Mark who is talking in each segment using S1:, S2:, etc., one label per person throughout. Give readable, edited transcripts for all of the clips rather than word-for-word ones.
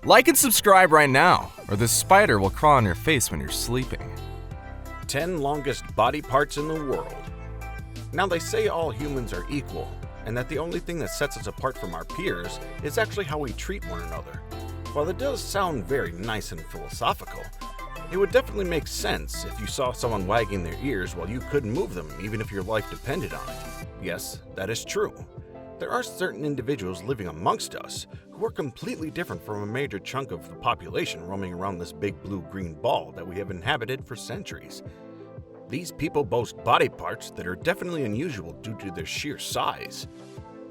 S1: Like and subscribe right now, or this spider will crawl on your face when you're sleeping.
S2: 10 longest body parts in the world. Now they say all humans are equal, and that the only thing that sets us apart from our peers is actually how we treat one another. While it does sound very nice and philosophical, it would definitely make sense if you saw someone wagging their ears while you couldn't move them even if your life depended on it. Yes, that is true. There are certain individuals living amongst us who are completely different from a major chunk of the population roaming around this big blue-green ball that we have inhabited for centuries. These people boast body parts that are definitely unusual due to their sheer size.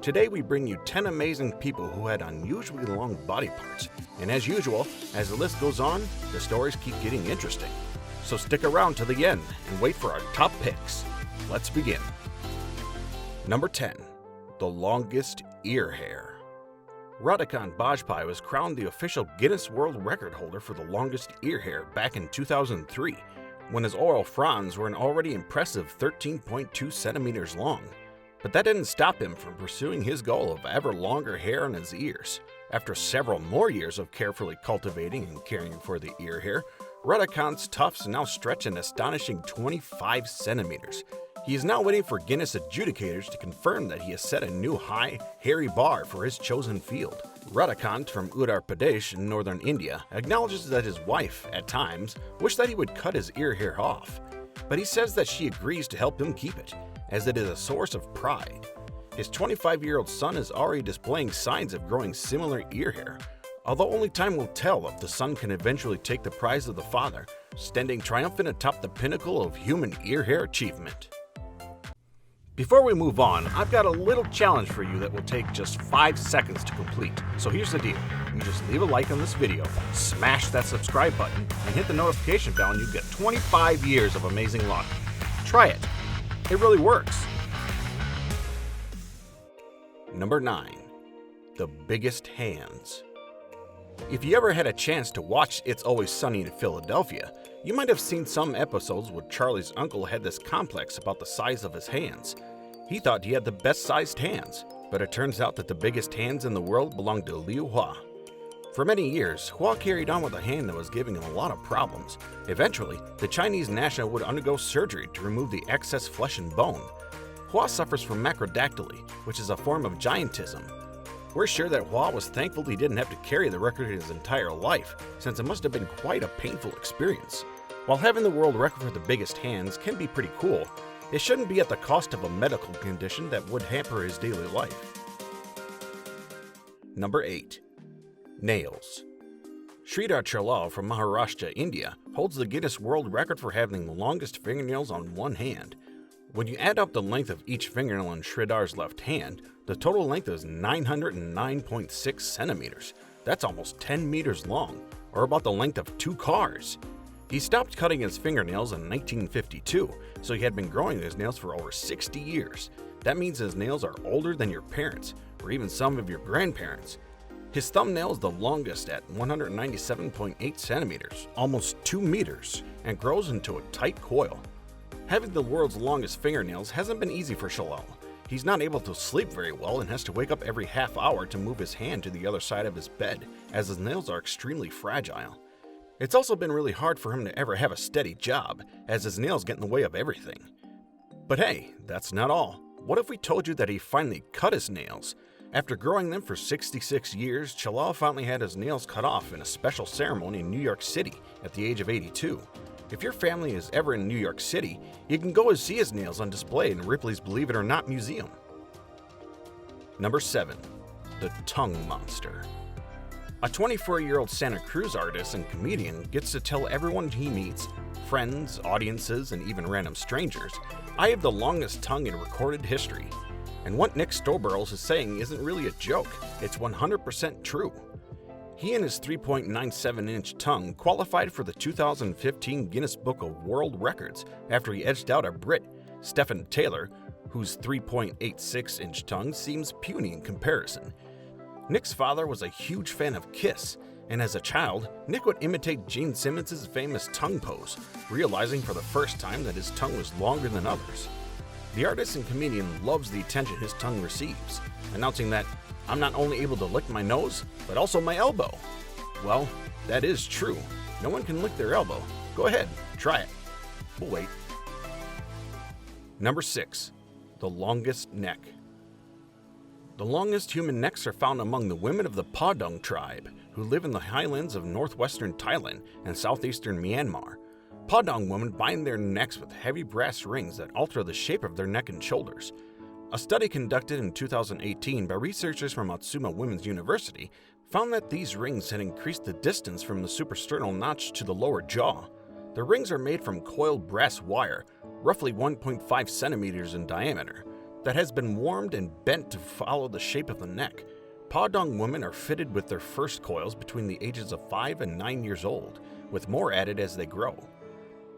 S2: Today we bring you 10 amazing people who had unusually long body parts, and as usual, as the list goes on, the stories keep getting interesting. So stick around to the end and wait for our top picks. Let's begin. Number 10. The longest ear hair. Radhikant Bajpai was crowned the official Guinness World Record holder for the longest ear hair back in 2003, when his oral fronds were an already impressive 13.2 centimeters long. But that didn't stop him from pursuing his goal of ever longer hair on his ears. After several more years of carefully cultivating and caring for the ear hair, Radhikant's tufts now stretch an astonishing 25 centimeters. He is now waiting for Guinness adjudicators to confirm that he has set a new high, hairy bar for his chosen field. Radhikant from Uttar Pradesh in northern India acknowledges that his wife, at times, wished that he would cut his ear hair off. But he says that she agrees to help him keep it, as it is a source of pride. His 25-year-old son is already displaying signs of growing similar ear hair, although only time will tell if the son can eventually take the prize of the father, standing triumphant atop the pinnacle of human ear hair achievement. Before we move on, I've got a little challenge for you that will take just 5 seconds to complete. So here's the deal. You just leave a like on this video, smash that subscribe button, and hit the notification bell and you get 25 years of amazing luck. Try it. It really works. Number 9. The biggest hands. If you ever had a chance to watch It's Always Sunny in Philadelphia, you might have seen some episodes where Charlie's uncle had this complex about the size of his hands. He thought he had the best sized hands, but it turns out that the biggest hands in the world belonged to Liu Hua. For many years, Hua carried on with a hand that was giving him a lot of problems. Eventually, the Chinese national would undergo surgery to remove the excess flesh and bone. Hua suffers from macrodactyly, which is a form of giantism. We're sure that Hua was thankful he didn't have to carry the record his entire life, since it must have been quite a painful experience. While having the world record for the biggest hands can be pretty cool, it shouldn't be at the cost of a medical condition that would hamper his daily life. Number 8. Nails. Sridhar Chalal from Maharashtra, India, holds the Guinness World Record for having the longest fingernails on one hand. When you add up the length of each fingernail on Sridhar's left hand, the total length is 909.6 centimeters. That's almost 10 meters long, or about the length of 2 cars. He stopped cutting his fingernails in 1952, so he had been growing his nails for over 60 years. That means his nails are older than your parents, or even some of your grandparents. His thumbnail is the longest at 197.8 centimeters, almost 2 meters, and grows into a tight coil. Having the world's longest fingernails hasn't been easy for Shalal. He's not able to sleep very well and has to wake up every half hour to move his hand to the other side of his bed, as his nails are extremely fragile. It's also been really hard for him to ever have a steady job, as his nails get in the way of everything. But hey, that's not all. What if we told you that he finally cut his nails? After growing them for 66 years, Chalal finally had his nails cut off in a special ceremony in New York City at the age of 82. If your family is ever in New York City, you can go and see his nails on display in Ripley's Believe It or Not museum. Number 7. The Tongue Monster. A 24-year-old Santa Cruz artist and comedian gets to tell everyone he meets, friends, audiences, and even random strangers, "I have the longest tongue in recorded history." And what Nick Stoberls is saying isn't really a joke, it's 100% true. He and his 3.97-inch tongue qualified for the 2015 Guinness Book of World Records after he edged out a Brit, Stephen Taylor, whose 3.86-inch tongue seems puny in comparison. Nick's father was a huge fan of Kiss, and as a child, Nick would imitate Gene Simmons' famous tongue pose, realizing for the first time that his tongue was longer than others. The artist and comedian loves the attention his tongue receives, announcing that, "I'm not only able to lick my nose, but also my elbow." Well, that is true. No one can lick their elbow. Go ahead, try it. We'll wait. Number 6. The longest neck. The longest human necks are found among the women of the Padang tribe, who live in the highlands of northwestern Thailand and southeastern Myanmar. Padang women bind their necks with heavy brass rings that alter the shape of their neck and shoulders. A study conducted in 2018 by researchers from Matsuma Women's University found that these rings had increased the distance from the suprasternal notch to the lower jaw. The rings are made from coiled brass wire, roughly 1.5 centimeters in diameter, that has been warmed and bent to follow the shape of the neck. Padang women are fitted with their first coils between the ages of 5 and 9 years old, with more added as they grow.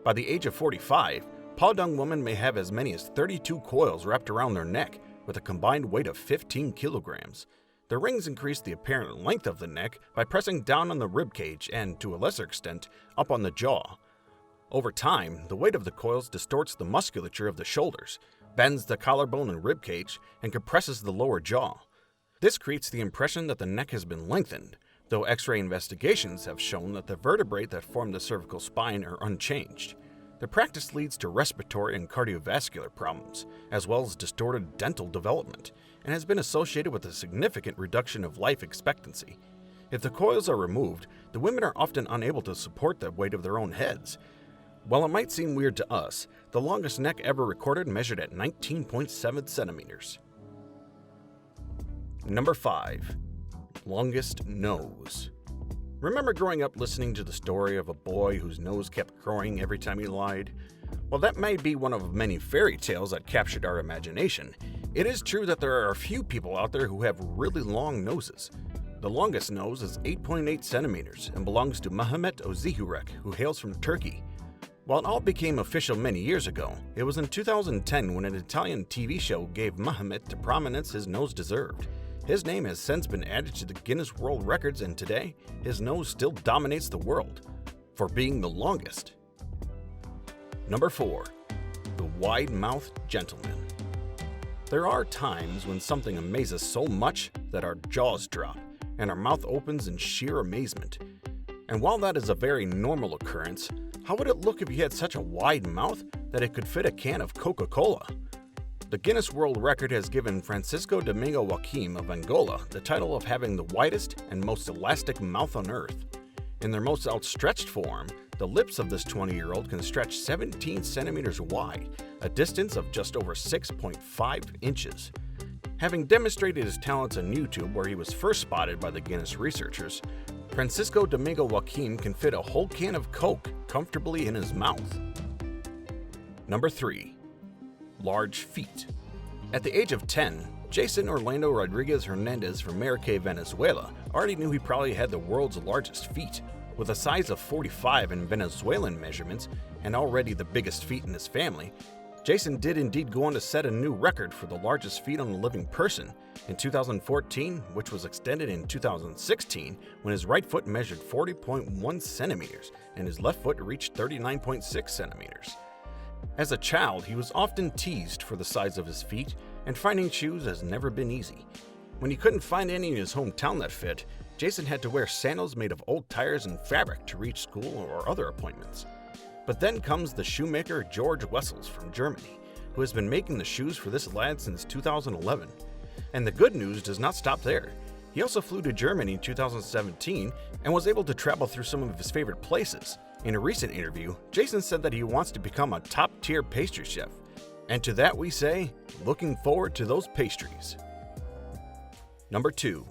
S2: By the age of 45, Padang women may have as many as 32 coils wrapped around their neck, with a combined weight of 15 kilograms. The rings increase the apparent length of the neck by pressing down on the rib cage and, to a lesser extent, up on the jaw. Over time, the weight of the coils distorts the musculature of the shoulders, bends the collarbone and rib cage, and compresses the lower jaw. This creates the impression that the neck has been lengthened, though X-ray investigations have shown that the vertebrae that form the cervical spine are unchanged. The practice leads to respiratory and cardiovascular problems, as well as distorted dental development, and has been associated with a significant reduction of life expectancy. If the coils are removed, the women are often unable to support the weight of their own heads. While it might seem weird to us, the longest neck ever recorded measured at 19.7 centimeters. Number 5. Longest nose. Remember growing up listening to the story of a boy whose nose kept growing every time he lied? While that may be one of many fairy tales that captured our imagination, it is true that there are a few people out there who have really long noses. The longest nose is 8.8 centimeters and belongs to Mehmet Ozihurek, who hails from Turkey. While it all became official many years ago, it was in 2010 when an Italian TV show gave Mehmet the prominence his nose deserved. His name has since been added to the Guinness World Records, and today, his nose still dominates the world for being the longest. Number 4. The wide-mouthed gentleman. There are times when something amazes so much that our jaws drop and our mouth opens in sheer amazement. And while that is a very normal occurrence, how would it look if you had such a wide mouth that it could fit a can of Coca-Cola? The Guinness World Record has given Francisco Domingo Joaquim of Angola the title of having the widest and most elastic mouth on Earth. In their most outstretched form, the lips of this 20-year-old can stretch 17 centimeters wide, a distance of just over 6.5 inches. Having demonstrated his talents on YouTube, where he was first spotted by the Guinness researchers, Francisco Domingo Joaquim can fit a whole can of Coke comfortably in his mouth. Number 3. Large feet. At the age of 10, Jason Orlando Rodriguez Hernandez from Maracay, Venezuela, already knew he probably had the world's largest feet. With a size of 45 in Venezuelan measurements and already the biggest feet in his family, Jason did indeed go on to set a new record for the largest feet on a living person in 2014, which was extended in 2016 when his right foot measured 40.1 centimeters and his left foot reached 39.6 centimeters. As a child, he was often teased for the size of his feet, and finding shoes has never been easy. When he couldn't find any in his hometown that fit, Jason had to wear sandals made of old tires and fabric to reach school or other appointments. But then comes the shoemaker George Wessels from Germany, who has been making the shoes for this lad since 2011. And the good news does not stop there. He also flew to Germany in 2017 and was able to travel through some of his favorite places. In a recent interview, Jason said that he wants to become a top-tier pastry chef. And to that we say, looking forward to those pastries. Number 2.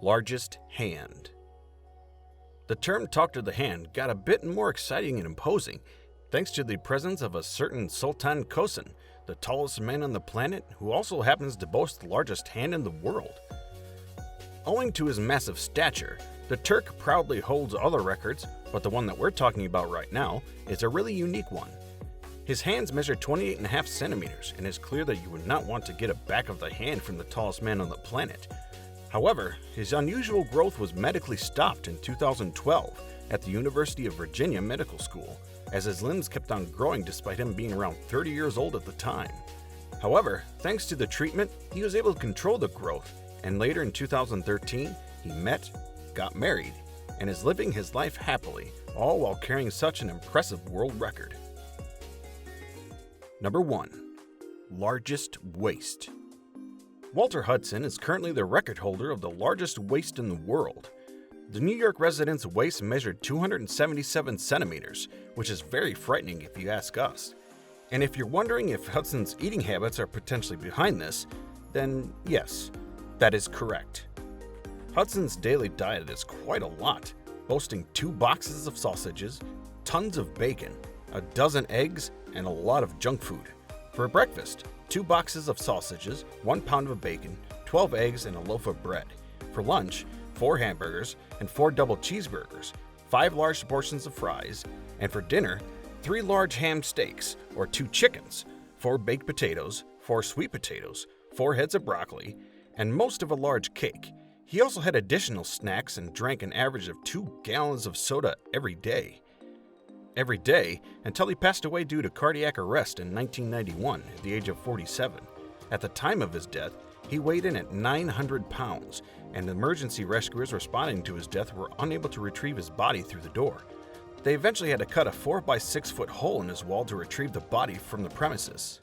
S2: Largest hand. The term talk to the hand got a bit more exciting and imposing, thanks to the presence of a certain Sultan Kosin, the tallest man on the planet, who also happens to boast the largest hand in the world. Owing to his massive stature, the Turk proudly holds other records, but the one that we're talking about right now is a really unique one. His hands measure 28.5 centimeters, and it's clear that you would not want to get a back of the hand from the tallest man on the planet. However, his unusual growth was medically stopped in 2012 at the University of Virginia Medical School, as his limbs kept on growing despite him being around 30 years old at the time. However, thanks to the treatment, he was able to control the growth, and later in 2013, he met, got married, and is living his life happily, all while carrying such an impressive world record. Number 1. Largest waist. Walter Hudson is currently the record holder of the largest waist in the world. The New York resident's waist measured 277 centimeters, which is very frightening if you ask us. And if you're wondering if Hudson's eating habits are potentially behind this, then yes, that is correct. Hudson's daily diet is quite a lot, boasting 2 boxes of sausages, tons of bacon, a dozen eggs, and a lot of junk food. For breakfast, 2 boxes of sausages, 1 pound of bacon, 12 eggs, and a loaf of bread. For lunch, 4 hamburgers and 4 double cheeseburgers, 5 large portions of fries, and for dinner, 3 large ham steaks or 2 chickens, 4 baked potatoes, 4 sweet potatoes, 4 heads of broccoli, and most of a large cake. He also had additional snacks and drank an average of 2 gallons of soda every day. Every day until he passed away due to cardiac arrest in 1991 at the age of 47. At the time of his death, he weighed in at 900 pounds, and emergency rescuers responding to his death were unable to retrieve his body through the door. They eventually had to cut a 4 by 6 foot hole in his wall to retrieve the body from the premises.